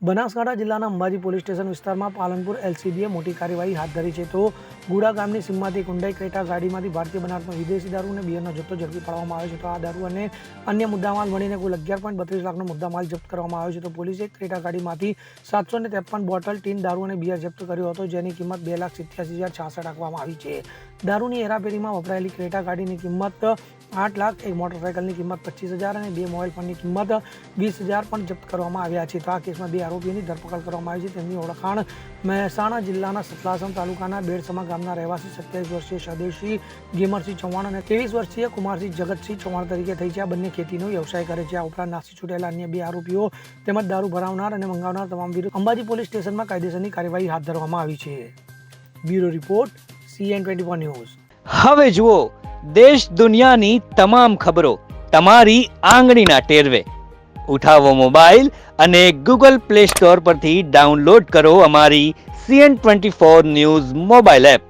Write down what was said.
બનાસકાંઠા જિલ્લાના Ambaji police station વિસ્તારમાં પાલનપુર એલસીબીએ મોટી કાર્યવાહી હાથ ધરી છે. તો ગુડા ગામની સીમમાંથી હુન્ડાઈ ક્રેટા ગાડીમાંથી ભારતીય બનાવટનો વિદેશી દારૂ અને બિયરનો જથ્થો ઝડપી પાડવામાં આવ્યો છે. તો આ દારૂ અને અન્ય મુદ્દામાલ મળીને કુલ 11.32 લાખનો મુદ્દામાલ જપ્ત કરવામાં આવ્યો છે. તો પોલીસે ક્રેટા ગાડીમાંથી 753 બોટલ ટીન દારૂ અને બિયર જપ્ત કર્યો હતો, જેની કિંમત 2,87,066 રાખવામાં આવી છે. દારૂની હેરાફેરીમાં વપરાયેલી ક્રેટા ગાડીની કિંમત 8 લાખ, એક મોટરસાયકલની કિંમત 25,000 અને 2 મોબાઈલ ફોનની કિંમત 20,000 પણ જપ્ત કરવામાં આવ્યા છે. તો આ કેસમાં 2 આરોપીઓની ધરપકડ કરવામાં આવી છે. તેમની ઓળખાણ મહેસાણા જિલ્લાના સતલાસમ તાલુકાના બેડસમા ગામના રહેવાસી 27 વર્ષીય સ્વદેશી ગેમરસિંહ ચૌહાણ અને 23 વર્ષીય કુમારસિંહ જગતસિંહ ચૌહાણ તરીકે થઈ છે. આ બંને ખેતીનો વ્યવસાય કરે છે. આ ઉપરાંત નાસી છૂટેલા અન્ય 2 આરોપીઓ તેમજ દારૂ ભરાવનાર અને મંગાવનાર તમામ વિરુદ્ધ અંબાજી પોલીસ સ્ટેશનમાં કાયદેસરની કાર્યવાહી હાથ ધરવામાં આવી છે. Bureau report, CN24 news. હવે જુઓ દેશ દુનિયાની તમામ ખબરો તમારી આંગળીના ટેરવે. ઉઠાવો મોબાઈલ અને Google Play Store પરથી ડાઉનલોડ કરો અમારી CN24 ન્યૂઝ મોબાઈલ એપ.